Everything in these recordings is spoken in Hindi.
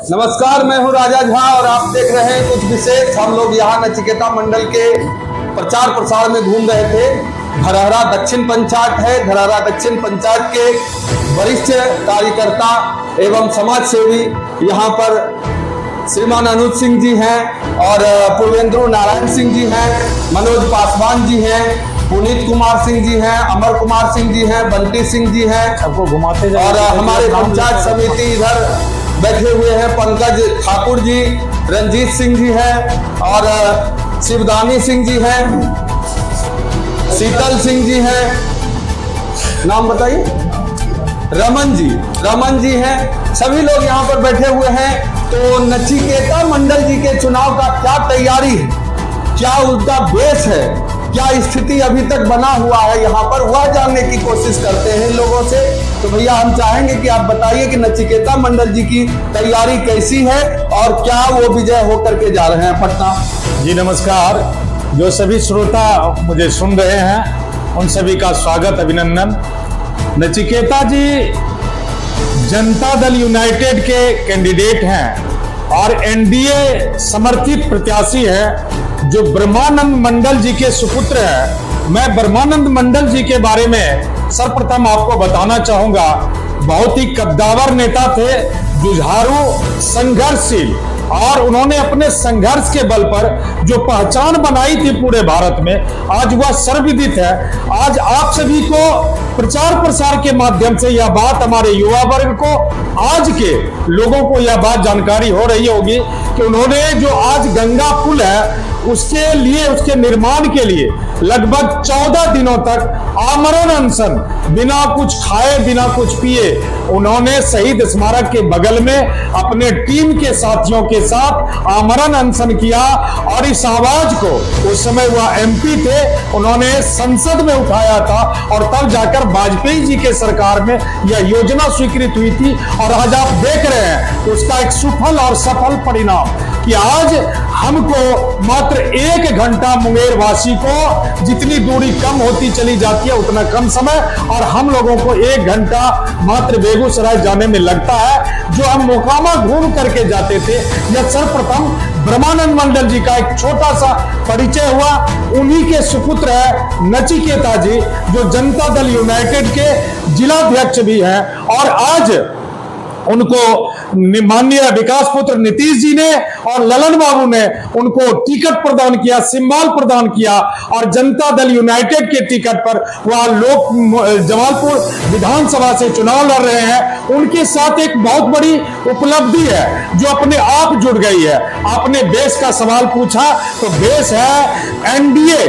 नमस्कार, मैं हूं राजा झा और आप देख रहे हैं कुछ विशेष। हम लोग यहाँ नचिकेता मंडल के प्रचार प्रसार में घूम रहे थे। धरहरा दक्षिण पंचायत है। धरहरा दक्षिण पंचायत के वरिष्ठ कार्यकर्ता एवं समाज सेवी यहाँ पर श्रीमान अनुज सिंह जी हैं और पूर्वेंद्र नारायण सिंह जी हैं, मनोज पासवान जी हैं, पुनीत कुमार सिंह जी हैं, अमर कुमार सिंह जी हैं, बंटी सिंह जी हैं, सबको घुमाते और हमारे पंचायत समिति इधर बैठे हुए हैं। पंकज ठाकुर जी, रंजीत सिंह जी हैं और शिवदानी सिंह जी हैं, शीतल सिंह जी हैं, नाम बताइए, रमन जी हैं। सभी लोग यहाँ पर बैठे हुए हैं। तो नचिकेता मंडल जी के चुनाव का क्या तैयारी है, क्या उसका बेस है, क्या स्थिति अभी तक बना हुआ है यहाँ पर, वह जानने की कोशिश करते हैं लोगों से। तो भैया हम चाहेंगे कि आप बताइए कि नचिकेता मंडल जी की तैयारी कैसी है और क्या वो विजय होकर के जा रहे हैं पटना। जी नमस्कार। जो सभी श्रोता मुझे सुन रहे हैं उन सभी का स्वागत, अभिनंदन। नचिकेता जी जनता दल यूनाइटेड के कैंडिडेट हैं और एनडीए समर्थित प्रत्याशी है जो ब्रह्मानंद मंडल जी के सुपुत्र हैं। मैं ब्रह्मानंद मंडल जी के बारे में सर्वप्रथम आपको बताना चाहूंगा। बहुत ही कद्दावर नेता थे, जुझारू, संघर्षशील, और उन्होंने अपने संघर्ष के बल पर जो पहचान बनाई थी पूरे भारत में, आज वह सर्वविदित है। आज आप सभी को प्रचार प्रसार के माध्यम से यह बात, हमारे युवा वर्ग को, आज के लोगों को यह बात जानकारी हो रही होगी कि उन्होंने जो आज गंगा पुल है उसके लिए, उसके निर्माण के लिए लगभग 14 दिनों तक आमरण अनशन, बिना कुछ खाए बिना कुछ पिए, उन्होंने शहीद स्मारक के बगल में अपने टीम के साथियों के साथ आमरण अनशन किया। और इस आवाज को, उस समय वह एमपी थे, उन्होंने संसद में उठाया था और तब जाकर वाजपेयी जी के सरकार में यह योजना स्वीकृत हुई थी। और आज आप देख रहे हैं उसका एक सुफल और सफल परिणाम कि आज हमको मात्र 1 घंटा, मुंगेर वासी को जितनी दूरी कम होती चली जाती है उतना कम समय, और हम लोगों को 1 घंटा मात्र बेगूसराय जाने में लगता है, जो हम मोकामा घूम करके जाते थे। यह सर्वप्रथम ब्रह्मानंद मंडल जी का एक छोटा सा परिचय हुआ। उन्हीं के सुपुत्र है नचिकेता जी, जो जनता दल यूनाइटेड के जिलाध्यक्ष भी हैं। और आज उनको माननीय विकास पुत्र नीतीश जी ने और ललन बाबू ने उनको टिकट प्रदान किया, सिंबल प्रदान किया, और जनता दल यूनाइटेड के टिकट पर वह लोग जमालपुर विधानसभा से चुनाव लड़ रहे हैं। उनके साथ एक बहुत बड़ी उपलब्धि है जो अपने आप जुड़ गई है। आपने बेस का सवाल पूछा, तो बेस है एनडीए,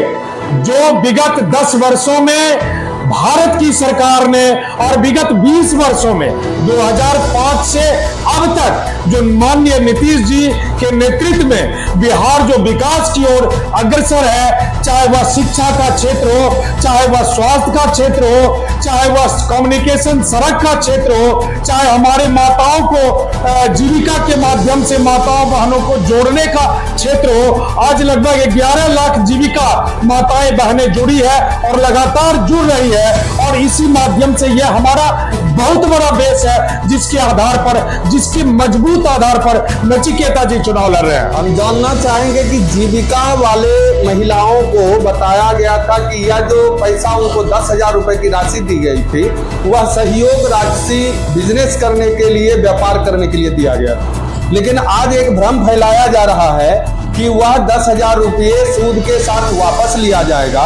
जो विगत 10 वर्षों में भारत की सरकार ने, और विगत 20 वर्षों में 2005 से अब तक जो माननीय नीतीश जी के नेतृत्व में बिहार जो विकास की ओर अग्रसर है, चाहे वह शिक्षा का क्षेत्र हो, चाहे वह स्वास्थ्य का क्षेत्र हो, चाहे वह कम्युनिकेशन सड़क का क्षेत्र हो, चाहे हमारे माताओं को जीविका के माध्यम से माताओं बहनों को जोड़ने का क्षेत्र हो। आज लगभग 11 लाख जीविका माताएं बहनें जुड़ी है और लगातार जुड़ रही है। और इसी माध्यम से यह हमारा बहुत बड़ा बेस है, जिसके आधार पर, जिसके मजबूत आधार पर नचिकेता जी चुनाव लड़ रहे हैं। हम जानना चाहेंगे कि जीविका वाले महिलाओं को बताया गया था कि यह जो पैसा उनको 10,000 रुपए की राशि दी गई थी, वह सहयोग राशि बिजनेस करने के लिए, व्यापार करने के लिए दिया गया था। लेकिन आज एक भ्रम फैलाया जा रहा है कि वह 10,000 रुपये सूद के साथ वापस लिया जाएगा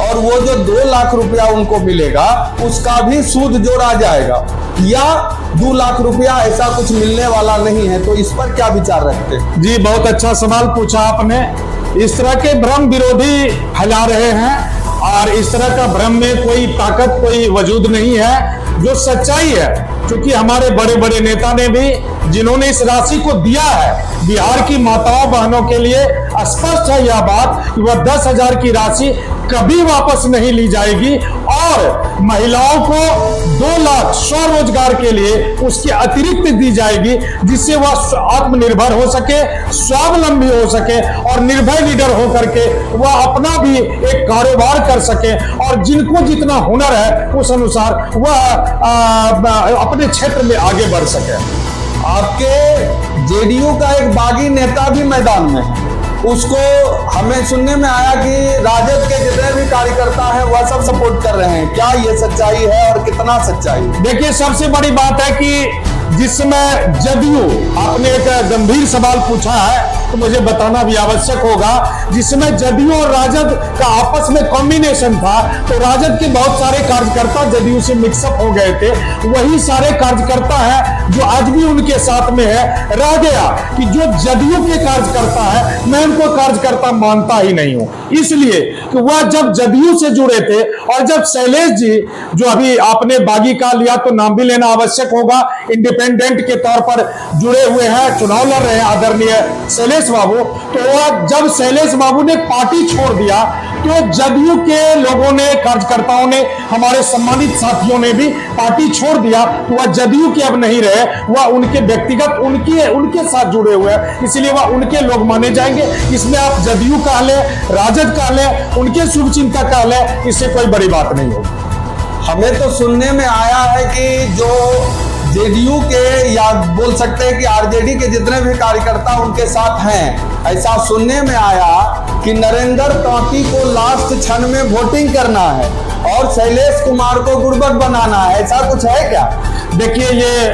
और वो जो 2 लाख रुपया उनको मिलेगा उसका भी सूद जोड़ा जाएगा, या 2 लाख रुपया ऐसा कुछ मिलने वाला नहीं है। तो इस पर क्या विचार रखते हैं? जी बहुत अच्छा सवाल पूछा आपने। इस तरह के भ्रम विरोधी फैला रहे हैं, और इस तरह का भ्रम में कोई ताकत, कोई वजूद नहीं है। जो सच्चाई है, क्योंकि हमारे बड़े बड़े नेता ने भी, जिन्होंने इस राशि को दिया है बिहार की माताओं बहनों के लिए, स्पष्ट है यह बात कि वह 10,000 की राशि कभी वापस नहीं ली जाएगी। और महिलाओं को 2 लाख स्वरोजगार के लिए उसके अतिरिक्त दी जाएगी, जिससे वह आत्मनिर्भर हो सके, स्वावलंबी हो सके और निर्भय लीडर हो करके वह अपना भी एक कारोबार कर सके, और जिनको जितना हुनर है उस अनुसार वह अपने क्षेत्र में आगे बढ़ सके। आपके जेडीयू का एक बागी नेता भी मैदान में है। उसको हमें सुनने में आया कि राजद के जितने भी कार्यकर्ता हैं वह सब सपोर्ट कर रहे हैं। क्या ये सच्चाई है और कितना सच्चाई? देखिए, सबसे बड़ी बात है कि जिसमें जदयू, आपने एक गंभीर सवाल पूछा है तो मुझे बताना भी आवश्यक होगा, जिसमें जदयू और राजद का आपस में कॉम्बिनेशन था, तो राजद के बहुत सारे कार्यकर्ता जदयू से मिक्सअप हो गए थे। वही सारे कार्यकर्ता हैं जो आज भी उनके साथ में है। रह गया कि जो जदयू के कार्यकर्ता है, मैं उनको कार्यकर्ता मानता ही नहीं हूं, इसलिए कि वह जब जदयू से जुड़े थे और जब शैलेश जी, जो अभी आपने बागी का लिया तो नाम भी लेना आवश्यक होगा, इंडिपेंडेंट के तौर पर जुड़े हुए हैं, चुनाव लड़ रहे हैं आदरणीय शैलेश बाबू, तो वह जब शैलेश बाबू ने पार्टी छोड़ दिया तो जदयू के लोगों ने, कार्यकर्ताओं ने, हमारे सम्मानित साथियों ने भी पार्टी छोड़ दिया, तो वह जदयू के अब नहीं रहे, वह उनके व्यक्तिगत उनके साथ जुड़े हुए हैं, इसलिए वह उनके लोग माने जाएंगे। इसमें आप जदयू कह ले, राजद कह ले, उनके शुभचिंतक कह ले, इससे कोई बड़ी बात नहीं होगी। हमें तो सुनने में आया है कि जो जेडीयू के, या बोल सकते हैं कि आरजेडी के जितने भी कार्यकर्ता उनके साथ हैं, ऐसा सुनने में आया कि नरेंद्र कांटी को लास्ट क्षण में वोटिंग करना है और शैलेश कुमार को गुरबत बनाना है, ऐसा कुछ है क्या? देखिए, ये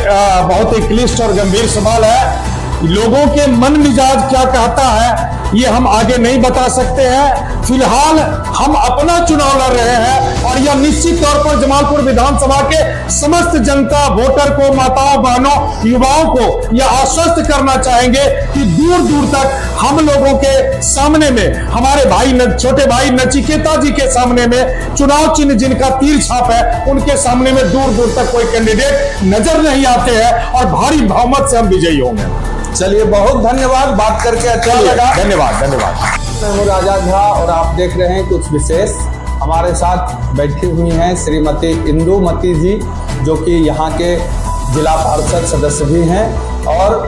बहुत ही क्लिष्ट और गंभीर सवाल है। लोगों के मन मिजाज क्या कहता है ये हम आगे नहीं बता सकते हैं। फिलहाल हम अपना चुनाव लड़ रहे हैं और यह निश्चित तौर पर जमालपुर विधानसभा के समस्त जनता, वोटर को, माताओं, बहनों, युवाओं को यह आश्वस्त करना चाहेंगे कि दूर दूर तक हम लोगों के सामने में, हमारे भाई, छोटे भाई नचिकेता जी के सामने में, चुनाव चिन्ह जिनका तीर छाप है, उनके सामने में दूर दूर तक कोई कैंडिडेट नजर नहीं आते हैं और भारी बहुमत से हम विजयी होंगे। चलिए, बहुत धन्यवाद, बात करके अच्छा लगा। धन्यवाद धन्यवाद। मैं हूँ राजा झा और आप देख रहे हैं कुछ विशेष। हमारे साथ बैठी हुई हैं श्रीमती इंदुमती जी, जो कि यहाँ के जिला पार्षद सदस्य भी हैं और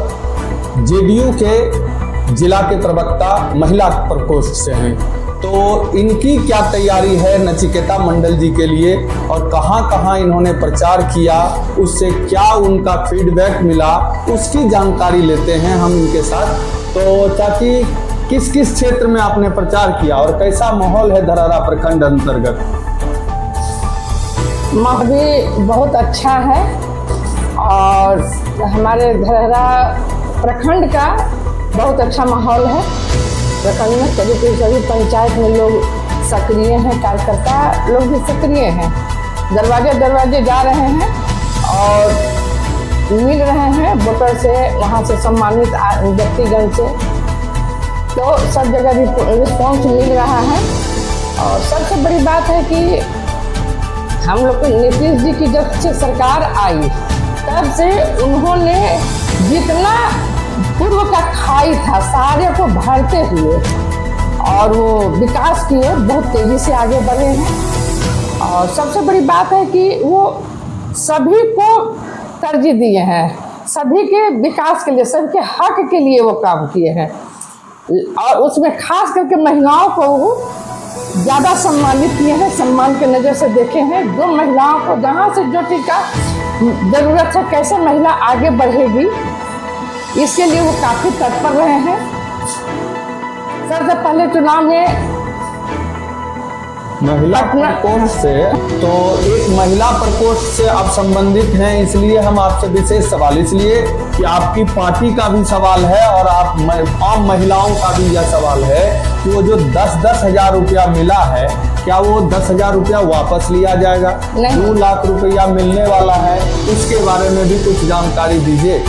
जेडीयू के जिला के प्रवक्ता महिला प्रकोष्ठ से हैं। तो इनकी क्या तैयारी है नचिकेता मंडल जी के लिए और कहाँ कहाँ इन्होंने प्रचार किया, उससे क्या उनका फीडबैक मिला, उसकी जानकारी लेते हैं हम इनके साथ। तो चाची, किस किस क्षेत्र में आपने प्रचार किया और कैसा माहौल है धरहरा प्रखंड अंतर्गत? माहौल भी बहुत अच्छा है और हमारे धरहरा प्रखंड का बहुत अच्छा माहौल है। प्रखंड में सभी पंचायत में लोग सक्रिय हैं, कार्यकर्ता लोग भी सक्रिय हैं, दरवाजे दरवाजे जा रहे हैं और मिल रहे हैं वोटर से, वहाँ से सम्मानित व्यक्तिगण से, तो सब जगह रिस्पॉन्स मिल रहा है। और सबसे बड़ी बात है कि हम लोग को नीतीश जी की जब से सरकार आई तब से उन्होंने जितना पूर्व का खाई था सारे को भरते हुए और वो विकास की ओर बहुत तेजी से आगे बढ़े हैं। और सबसे बड़ी बात है कि वो सभी को तरजीह दिए हैं, सभी के विकास के लिए, सबके हक के लिए वो काम किए हैं और उसमें खास करके महिलाओं को वो ज़्यादा सम्मानित किए हैं, सम्मान के नज़र से देखे हैं। जो महिलाओं को जहाँ से जो चीज़ का ज़रूरत है, कैसे महिला आगे बढ़ेगी, इसके लिए वो काफ़ी तत्पर रहे हैं। सबसे पहले चुनाव में महिला प्रकोष्ठ से, तो एक महिला प्रकोष्ठ से आप संबंधित हैं, इसलिए हम आपसे विशेष सवाल, इसलिए कि आपकी पार्टी का भी सवाल है और आप आम महिलाओं का भी यह सवाल है कि वो जो 10-10 हज़ार रुपया मिला है, क्या वो 10 हज़ार रुपया वापस लिया जाएगा? 2 लाख रुपया मिलने वाला है, उसके बारे में भी कुछ जानकारी दीजिए।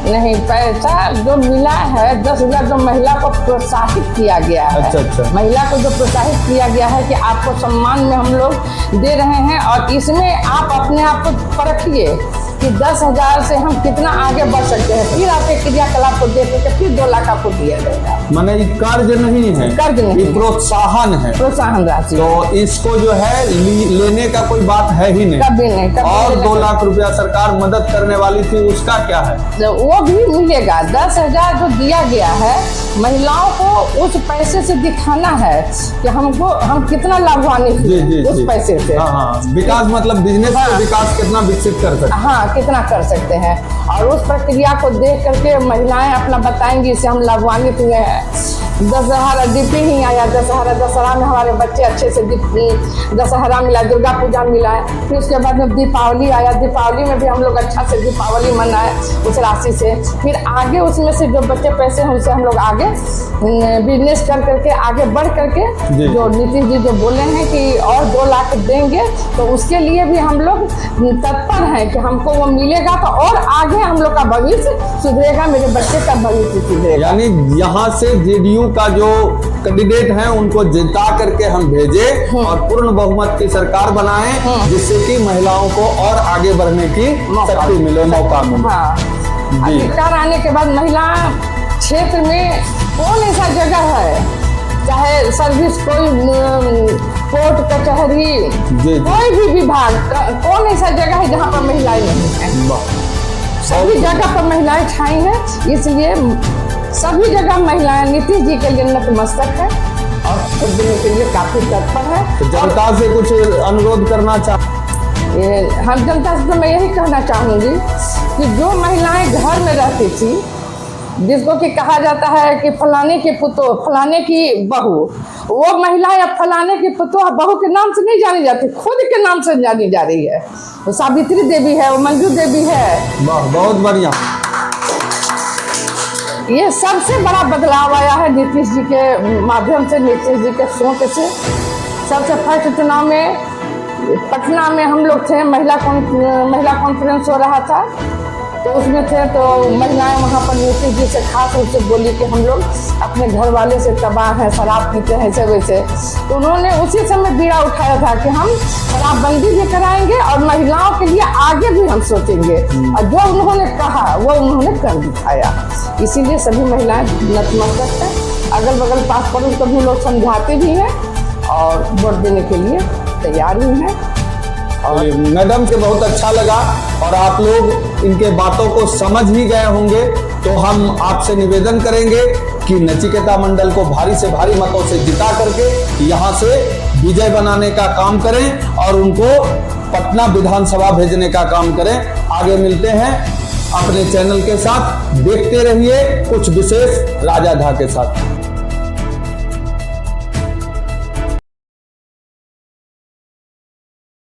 नहीं, पैसा जो मिला है 10,000 जो महिला को प्रोत्साहित किया गया है। अच्छा। महिला को जो प्रोत्साहित किया गया है कि आपको सम्मान में हम लोग दे रहे हैं और इसमें आप अपने आप को परखिए कि 10,000 से हम कितना आगे बढ़ सकते हैं। फिर आपके क्रियाकलाप को देख के फिर भी 2 लाख आपको दिया जाएगा। माने ये कर्ज नहीं है, कर्ज नहीं, ये प्रोत्साहन है, प्रोत्साहन राशि। तो इसको जो है लेने का कोई बात है ही नहीं। कभी नहीं, कभी और नहीं 2 लाख रुपया सरकार मदद करने वाली थी, उसका क्या है? तो वो भी मिलेगा। 10,000 जो दिया गया है, महिलाओं को उस पैसे से दिखाना है कि हम कितना लाभान्वित हुए उस पैसे से। हाँ, विकास मतलब बिजनेस हाँ, का विकास कितना विकसित कर सकते हैं। हाँ, कितना कर सकते हैं, और उस प्रक्रिया को देख करके महिलाएं अपना बताएंगी इससे हम लाभान्वित हुए हैं। दशहरा दीपी ही आया, दशहरा में हमारे बच्चे अच्छे से दशहरा मिला, दुर्गा पूजा मिला है। फिर उसके बाद में दीपावली आया, दीपावली में भी हम लोग अच्छा से दीपावली मनाए उस राशि से। फिर आगे उसमें से जो बच्चे पैसे हैं उनसे हम लोग आगे बिजनेस कर करके आगे बढ़ करके, जो नीतीश जी जो बोले हैं कि और 2 लाख देंगे, तो उसके लिए भी हम लोग तत्पर हैं कि हमको वो मिलेगा तो और आगे हम लोग का भविष्य सुधरेगा, मेरे बच्चे का भविष्य सुधरेगा। यानी यहाँ से जेडीयू का जो कैंडिडेट हैं उनको जिता करके हम भेजे और पूर्ण बहुमत की सरकार बनाएं, जिससे कि महिलाओं को और आगे बढ़ने की शक्ति मिले, मौका मिले। हाँ, अधिकार आने के बाद महिला क्षेत्र में कौन ऐसा जगह है, चाहे सर्विस, कोई कोर्ट कचहरी, कोई भी विभाग, कौन ऐसा जगह है जहाँ पर महिलाएं नहीं हैं? सभी जगह पर महिलाएं छाई हैं, इसलिए सभी जगह महिलाएं नीतीश जी के लिए नतमस्तक है और वोट देने के लिए काफी तत्पर है। तो जनता से कुछ अनुरोध करना हम जनता से तो मैं यही कहना चाहूँगी कि जो महिलाएं घर में रहती थी, जिसको कि कहा जाता है कि फलाने के पुतो, फलाने की बहू, वो महिला या फलाने की पुतो बहू के नाम से नहीं जानी जाती, खुद के नाम से जानी जा रही है। वो सावित्री देवी है, वो मंजू देवी है। बहुत बढ़िया। ये सबसे बड़ा बदलाव आया है नीतीश जी के माध्यम से, नीतीश जी के सोच से। सबसे फर्स्ट चुनाव में पटना में हम लोग थे, महिला कॉन्फ्रेंस हो रहा था, तो उसमें थे, तो महिलाएं वहाँ पर नीतीश जी से खास रूप से बोली कि हम लोग अपने घर वाले से तबाह हैं, शराब पीते हैं, ऐसे वैसे। तो उन्होंने उसी समय बीड़ा उठाया था कि हम शराबबंदी भी कराएंगे और महिलाओं के लिए आगे भी हम सोचेंगे, और जो उन्होंने कहा वो उन्होंने कर दिखाया। इसीलिए सभी महिलाएं नतमस्तक हैं, अगल बगल पास पड़ोस को भी लोग समझाते भी हैं और वोट देने के लिए तैयार भी हैं। और मैडम से बहुत अच्छा लगा और आप लोग इनके बातों को समझ ही गए होंगे, तो हम आपसे निवेदन करेंगे कि नचिकेता मंडल को भारी से भारी मतों से जिता करके यहाँ से विजय बनाने का काम करें और उनको पटना विधानसभा भेजने का काम करें। आगे मिलते हैं अपने चैनल के साथ, देखते रहिए कुछ विशेष राजा झा के साथ।